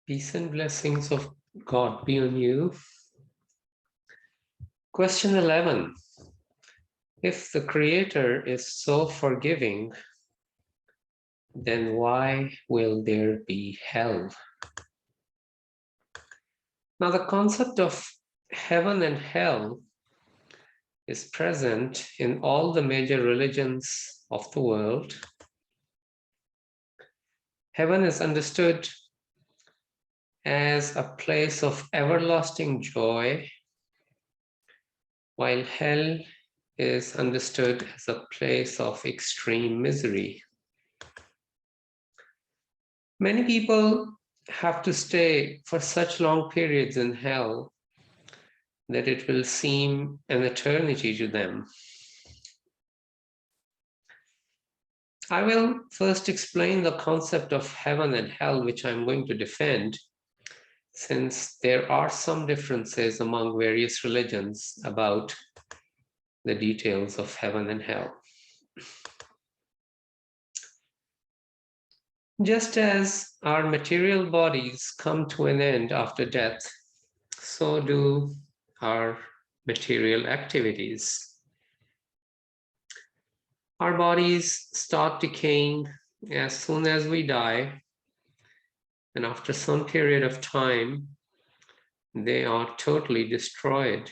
Peace and blessings of God be on you. Question 11. If the Creator is so forgiving, then why will there be hell? Now, the concept of heaven and hell is present in all the major religions of the world. Heaven is understood as a place of everlasting joy, while hell is understood as a place of extreme misery. Many people have to stay for such long periods in hell that it will seem an eternity to them. I will first explain the concept of heaven and hell, which I'm going to defend, since there are some differences among various religions about the details of heaven and hell. Just as our material bodies come to an end after death, so do our material activities. Our bodies start decaying as soon as we die, and after some period of time, they are totally destroyed.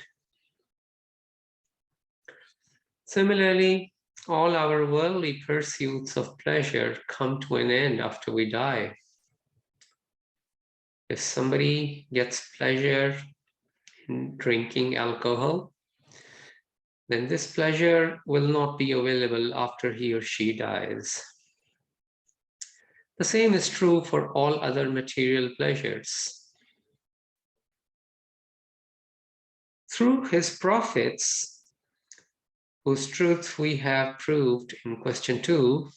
Similarly, all our worldly pursuits of pleasure come to an end after we die. If somebody gets pleasure in drinking alcohol, then this pleasure will not be available after he or she dies. The same is true for all other material pleasures. Through his prophets, whose truth we have proved in question 2,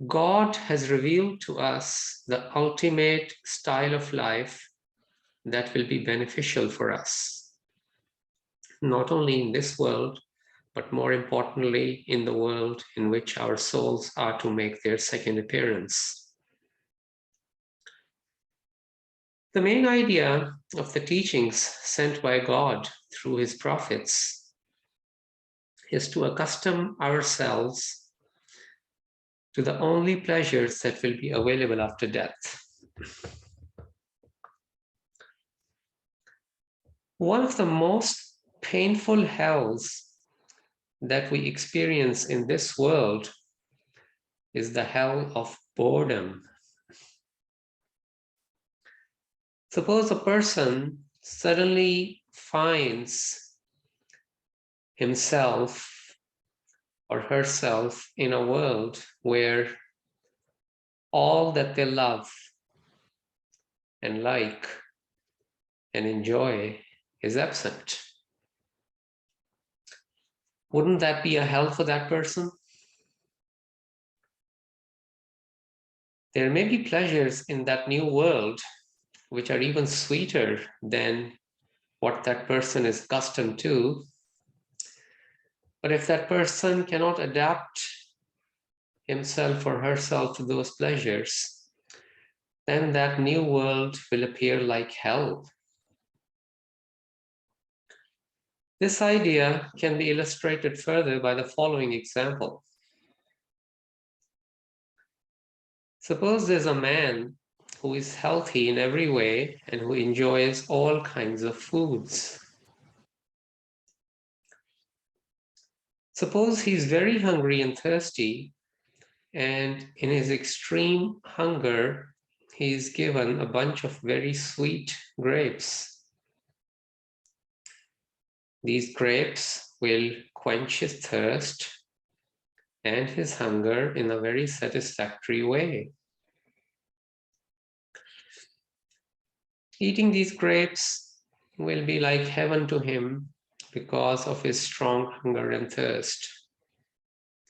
God has revealed to us the ultimate style of life that will be beneficial for us, not only in this world, but more importantly, in the world in which our souls are to make their second appearance. The main idea of the teachings sent by God through his prophets is to accustom ourselves to the only pleasures that will be available after death. One of the most painful hells that we experience in this world is the hell of boredom. Suppose a person suddenly finds himself or herself in a world where all that they love and like and enjoy is absent. Wouldn't that be a hell for that person? There may be pleasures in that new world which are even sweeter than what that person is accustomed to. But if that person cannot adapt himself or herself to those pleasures, then that new world will appear like hell. This idea can be illustrated further by the following example. Suppose there's a man who is healthy in every way and who enjoys all kinds of foods. Suppose he's very hungry and thirsty, and in his extreme hunger, he is given a bunch of very sweet grapes. These grapes will quench his thirst and his hunger in a very satisfactory way. Eating these grapes will be like heaven to him because of his strong hunger and thirst,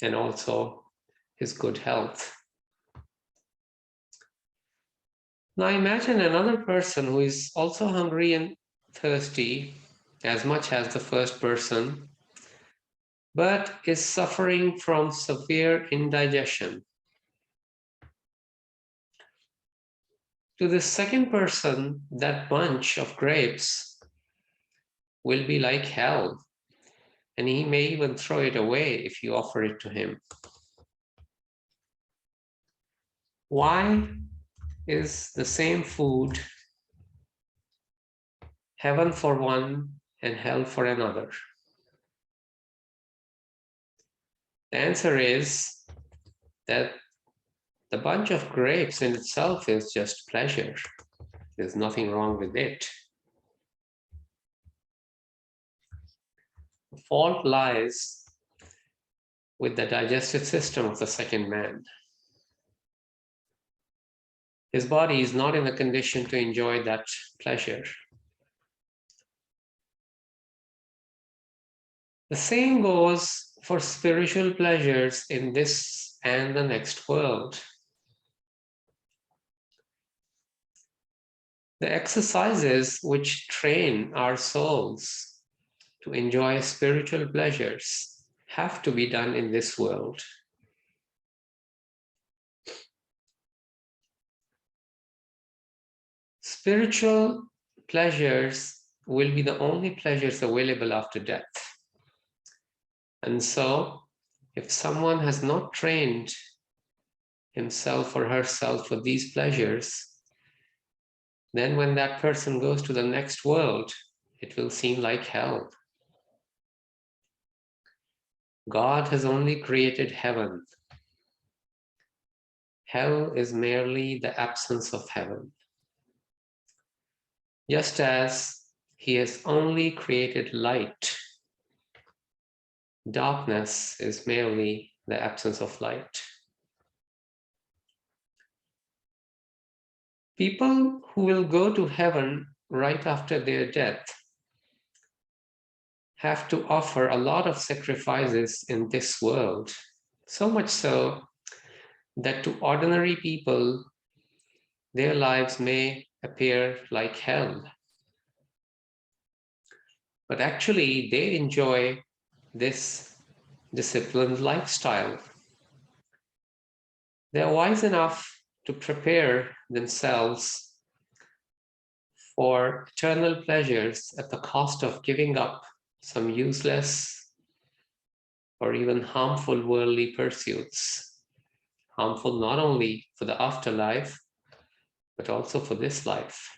and also his good health. Now imagine another person who is also hungry and thirsty as much as the first person, but is suffering from severe indigestion. To the second person, that bunch of grapes will be like hell, and he may even throw it away if you offer it to him. Why is the same food heaven for one and hell for another? The answer is that the bunch of grapes in itself is just pleasure. There's nothing wrong with it. The fault lies with the digestive system of the second man. His body is not in a condition to enjoy that pleasure. The same goes for spiritual pleasures in this and the next world. The exercises which train our souls to enjoy spiritual pleasures have to be done in this world. Spiritual pleasures will be the only pleasures available after death. And so, if someone has not trained himself or herself for these pleasures, then when that person goes to the next world, it will seem like hell. God has only created heaven. Hell is merely the absence of heaven. Just as he has only created light, darkness is merely the absence of light. People who will go to heaven right after their death have to offer a lot of sacrifices in this world, so much so that to ordinary people, their lives may appear like hell. But actually, they enjoy this disciplined lifestyle. They're wise enough to prepare themselves for eternal pleasures at the cost of giving up some useless or even harmful worldly pursuits, harmful not only for the afterlife, but also for this life.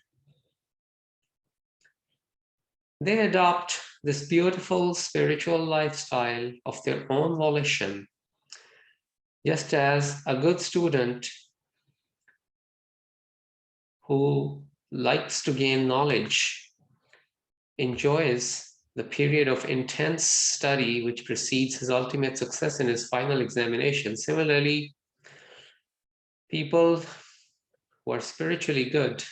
They adopt this beautiful spiritual lifestyle of their own volition, just as a good student who likes to gain knowledge enjoys the period of intense study which precedes his ultimate success in his final examination. Similarly, people who are spiritually good,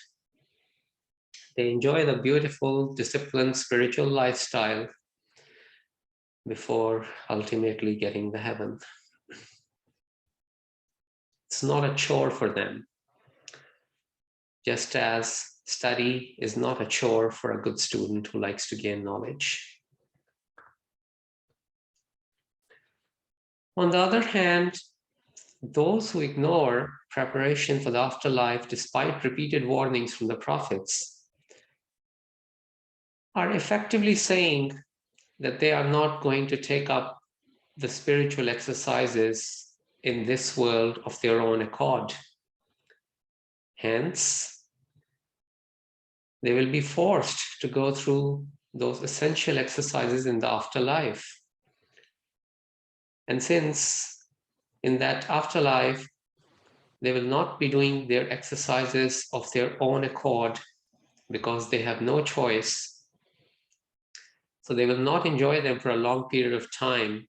they enjoy the beautiful, disciplined spiritual lifestyle before ultimately getting the heaven. It's not a chore for them, just as study is not a chore for a good student who likes to gain knowledge. On the other hand, those who ignore preparation for the afterlife despite repeated warnings from the prophets are effectively saying that they are not going to take up the spiritual exercises in this world of their own accord. Hence, they will be forced to go through those essential exercises in the afterlife. And since in that afterlife, they will not be doing their exercises of their own accord because they have no choice, so they will not enjoy them for a long period of time,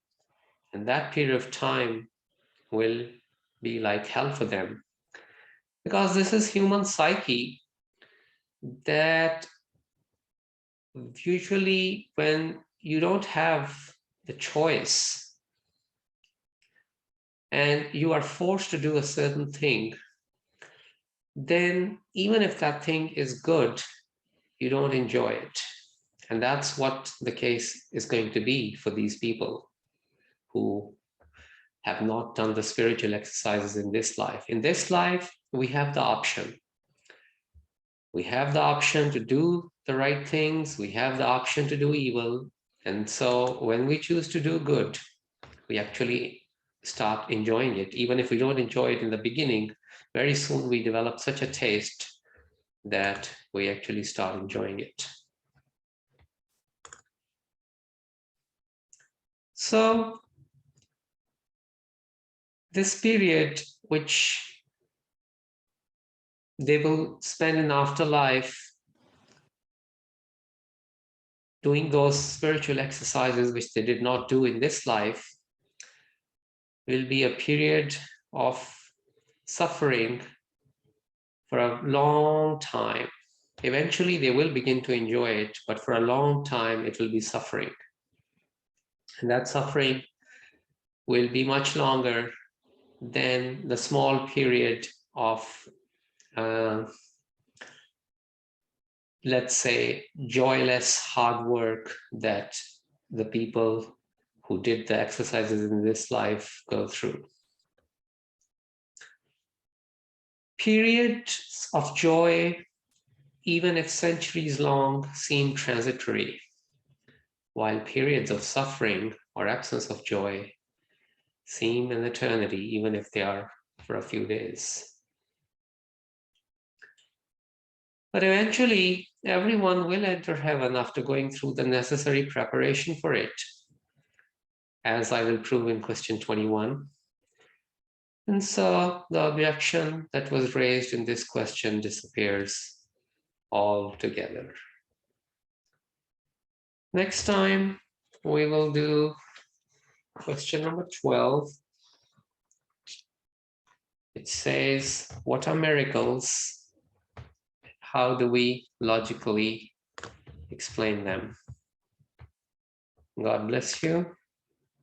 and that period of time will be like hell for them. Because this is human psyche, that usually when you don't have the choice and you are forced to do a certain thing, then even if that thing is good, you don't enjoy it. And that's what the case is going to be for these people who have not done the spiritual exercises in this life. In this life, we have the option. We have the option to do the right things. We have the option to do evil. And so when we choose to do good, we actually start enjoying it. Even if we don't enjoy it in the beginning, very soon we develop such a taste that we actually start enjoying it. So this period, which they will spend in afterlife doing those spiritual exercises which they did not do in this life, will be a period of suffering for a long time. Eventually, they will begin to enjoy it, but for a long time, it will be suffering. And that suffering will be much longer than the small period of, let's say, joyless hard work that the people who did the exercises in this life go through. Periods of joy, even if centuries long, seem transitory, while periods of suffering or absence of joy seem an eternity, even if they are for a few days. But eventually, everyone will enter heaven after going through the necessary preparation for it, as I will prove in question 21. And so the objection that was raised in this question disappears altogether. Next time, we will do question number 12. It says, what are miracles? How do we logically explain them? God bless you.